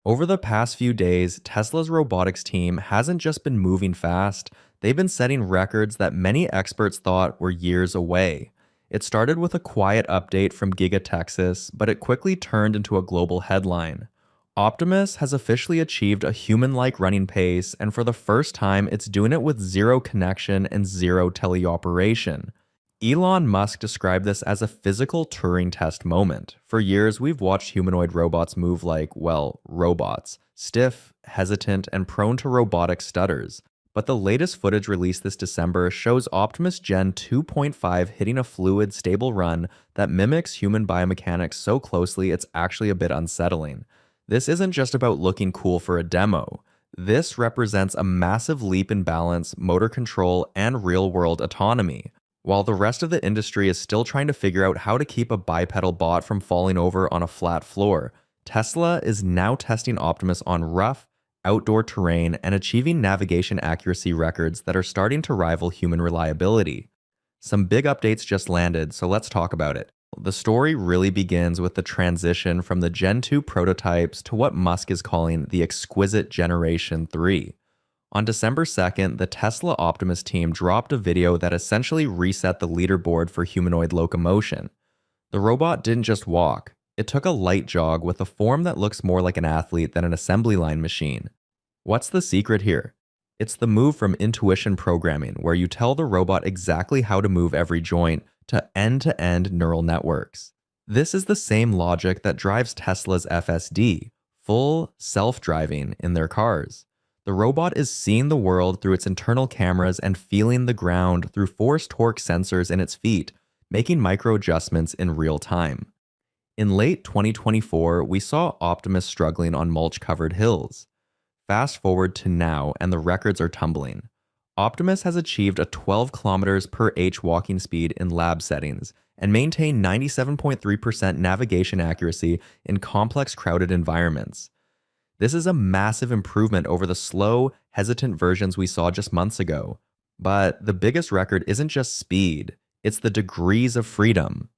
Over the past few days, Tesla's robotics team hasn't just been moving fast, they've been setting records that many experts thought were years away. It started with a quiet update from Giga Texas, but it quickly turned into a global headline. Optimus has officially achieved a human-like running pace, and for the first time, it's doing it with zero connection and zero teleoperation. Elon Musk described this as a physical Turing Test moment. For years, we've watched humanoid robots move like, well, robots, stiff, hesitant, and prone to robotic stutters. But the latest footage released this December shows Optimus Gen 2.5 hitting a fluid, stable run that mimics human biomechanics so closely it's actually a bit unsettling. This isn't just about looking cool for a demo. This represents a massive leap in balance, motor control, and real-world autonomy. While the rest of the industry is still trying to figure out how to keep a bipedal bot from falling over on a flat floor, Tesla is now testing Optimus on rough, outdoor terrain and achieving navigation accuracy records that are starting to rival human reliability. Some big updates just landed, so let's talk about it. The story really begins with the transition from the Gen 2 prototypes to what Musk is calling the exquisite Generation 3. On December 2nd, the Tesla Optimus team dropped a video that essentially reset the leaderboard for humanoid locomotion. The robot didn't just walk, it took a light jog with a form that looks more like an athlete than an assembly line machine. What's the secret here? It's the move from intuition programming, where you tell the robot exactly how to move every joint, to end-to-end neural networks. This is the same logic that drives Tesla's FSD, full self-driving, in their cars. The robot is seeing the world through its internal cameras and feeling the ground through force torque sensors in its feet, making micro adjustments in real time. In late 2024, we saw Optimus struggling on mulch-covered hills. Fast forward to now, and the records are tumbling. Optimus has achieved a 12 km per h walking speed in lab settings and maintained 97.3% navigation accuracy in complex crowded environments. This is a massive improvement over the slow, hesitant versions we saw just months ago. But the biggest record isn't just speed, it's the degrees of freedom.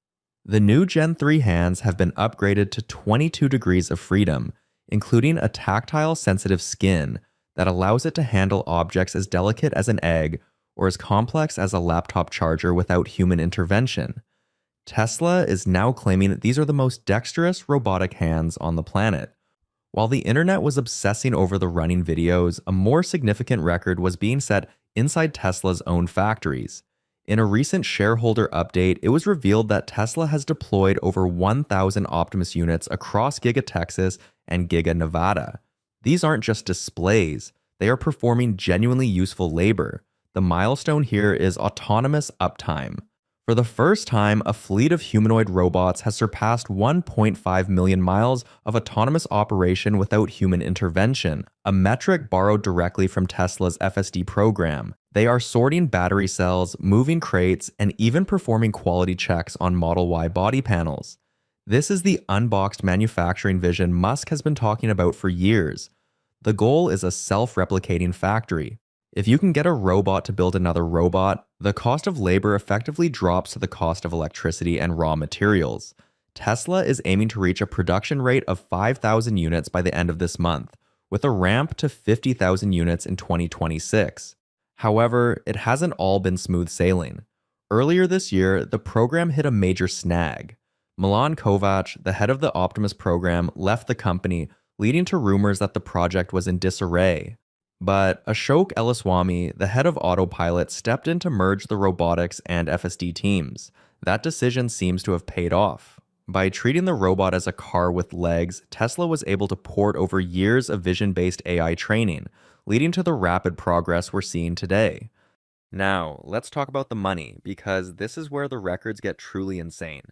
The new Gen 3 hands have been upgraded to 22 degrees of freedom, including a tactile sensitive skin that allows it to handle objects as delicate as an egg or as complex as a laptop charger without human intervention. Tesla is now claiming that these are the most dexterous robotic hands on the planet. While the internet was obsessing over the running videos, a more significant record was being set inside Tesla's own factories. In a recent shareholder update, it was revealed that Tesla has deployed over 1,000 Optimus units across Giga Texas and Giga Nevada. These aren't just displays, they are performing genuinely useful labor. The milestone here is autonomous uptime. For the first time, a fleet of humanoid robots has surpassed 1.5 million miles of autonomous operation without human intervention, a metric borrowed directly from Tesla's FSD program. They are sorting battery cells, moving crates, and even performing quality checks on Model Y body panels. This is the unboxed manufacturing vision Musk has been talking about for years. The goal is a self-replicating factory. If you can get a robot to build another robot, the cost of labor effectively drops to the cost of electricity and raw materials. Tesla is aiming to reach a production rate of 5,000 units by the end of this month, with a ramp to 50,000 units in 2026. However, it hasn't all been smooth sailing. Earlier this year, the program hit a major snag. Milan Kovac, the head of the Optimus program, left the company, leading to rumors that the project was in disarray. But Ashok Elaswamy, the head of Autopilot, stepped in to merge the robotics and FSD teams. That decision seems to have paid off. By treating the robot as a car with legs, Tesla was able to port over years of vision-based AI training, leading to the rapid progress we're seeing today. Now, let's talk about the money, because this is where the records get truly insane.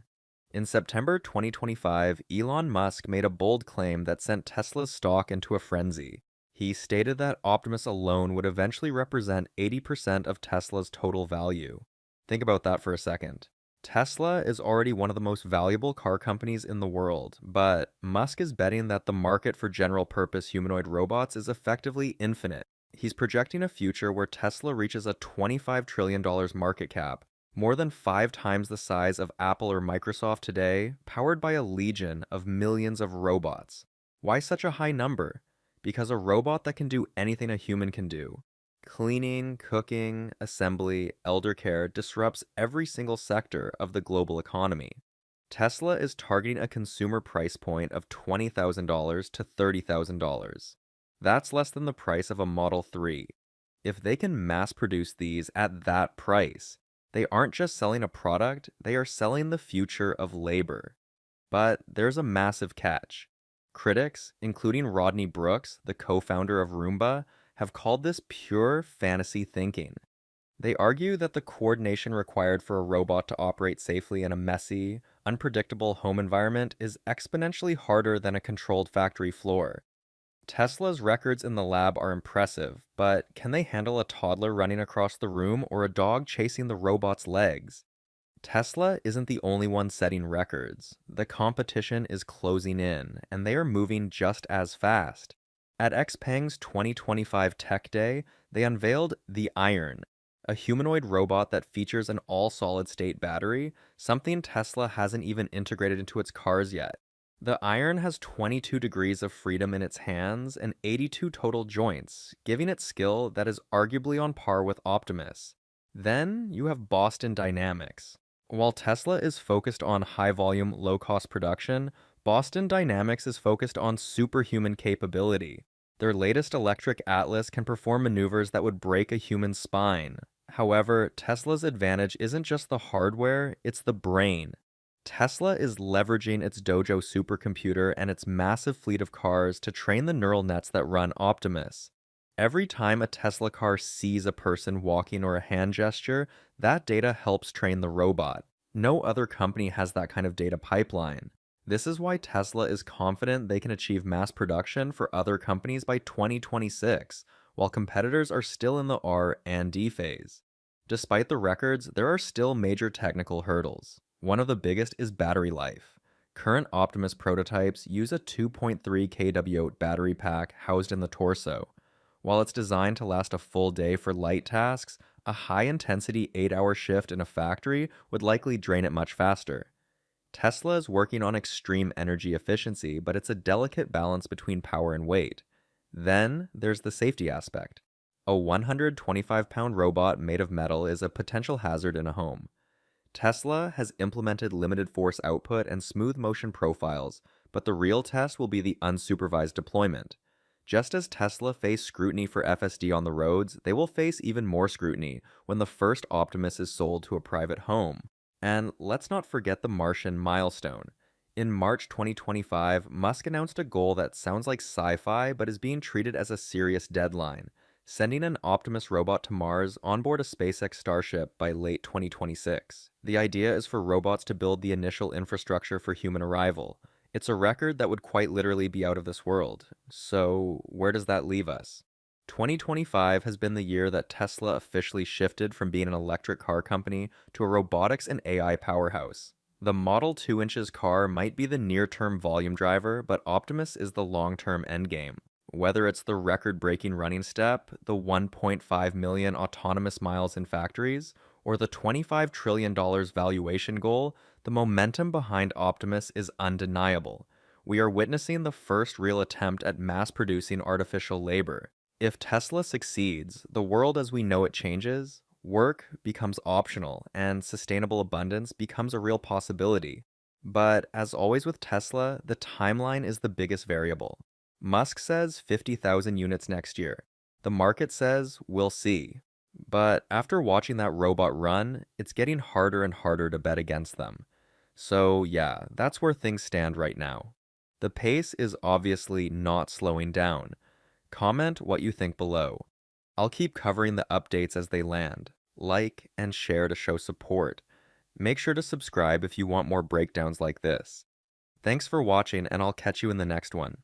In September 2025, Elon Musk made a bold claim that sent Tesla's stock into a frenzy. He stated that Optimus alone would eventually represent 80% of Tesla's total value. Think about that for a second. Tesla is already one of the most valuable car companies in the world, but Musk is betting that the market for general-purpose humanoid robots is effectively infinite. He's projecting a future where Tesla reaches a $25 trillion market cap, more than 5 times the size of Apple or Microsoft today, powered by a legion of millions of robots. Why such a high number? Because a robot that can do anything a human can do, cleaning, cooking, assembly, elder care, disrupts every single sector of the global economy. Tesla is targeting a consumer price point of $20,000 to $30,000. That's less than the price of a Model 3. If they can mass produce these at that price, they aren't just selling a product, they are selling the future of labor. But there's a massive catch. Critics, including Rodney Brooks, the co founder of Roomba, have called this pure fantasy thinking. They argue that the coordination required for a robot to operate safely in a messy, unpredictable home environment is exponentially harder than a controlled factory floor. Tesla's records in the lab are impressive, but can they handle a toddler running across the room or a dog chasing the robot's legs? Tesla isn't the only one setting records. The competition is closing in, and they are moving just as fast. At XPeng's 2025 Tech Day, they unveiled the Iron, a humanoid robot that features an all-solid-state battery, something Tesla hasn't even integrated into its cars yet. The Iron has 22 degrees of freedom in its hands and 82 total joints, giving it skill that is arguably on par with Optimus. Then you have Boston Dynamics. While Tesla is focused on high-volume, low-cost production, Boston Dynamics is focused on superhuman capability. Their latest electric Atlas can perform maneuvers that would break a human's spine. However, Tesla's advantage isn't just the hardware, it's the brain. Tesla is leveraging its Dojo supercomputer and its massive fleet of cars to train the neural nets that run Optimus. Every time a Tesla car sees a person walking or a hand gesture, that data helps train the robot. No other company has that kind of data pipeline. This is why Tesla is confident they can achieve mass production for other companies by 2026, while competitors are still in the R&D phase. Despite the records, there are still major technical hurdles. One of the biggest is battery life. Current Optimus prototypes use a 2.3 kWh battery pack housed in the torso. While it's designed to last a full day for light tasks, a high-intensity 8-hour shift in a factory would likely drain it much faster. Tesla is working on extreme energy efficiency, but it's a delicate balance between power and weight. Then there's the safety aspect. A 125-pound robot made of metal is a potential hazard in a home. Tesla has implemented limited force output and smooth motion profiles, but the real test will be the unsupervised deployment. Just as Tesla faced scrutiny for FSD on the roads, they will face even more scrutiny when the first Optimus is sold to a private home. And let's not forget the Martian milestone. In March 2025, Musk announced a goal that sounds like sci-fi but is being treated as a serious deadline, sending an Optimus robot to Mars on board a SpaceX Starship by late 2026. The idea is for robots to build the initial infrastructure for human arrival. It's a record that would quite literally be out of this world. So, where does that leave us? 2025 has been the year that Tesla officially shifted from being an electric car company to a robotics and AI powerhouse. The Model 2 inches car might be the near-term volume driver, but Optimus is the long-term endgame. Whether it's the record-breaking running step, the 1.5 million autonomous miles in factories, or the $25 trillion valuation goal, the momentum behind Optimus is undeniable. We are witnessing the first real attempt at mass-producing artificial labor. If Tesla succeeds, the world as we know it changes, work becomes optional, and sustainable abundance becomes a real possibility. But as always with Tesla, the timeline is the biggest variable. Musk says 50,000 units next year. The market says we'll see. But after watching that robot run, it's getting harder and harder to bet against them. So yeah, that's where things stand right now. The pace is obviously not slowing down. Comment what you think below. I'll keep covering the updates as they land. Like and share to show support. Make sure to subscribe if you want more breakdowns like this. Thanks for watching, and I'll catch you in the next one.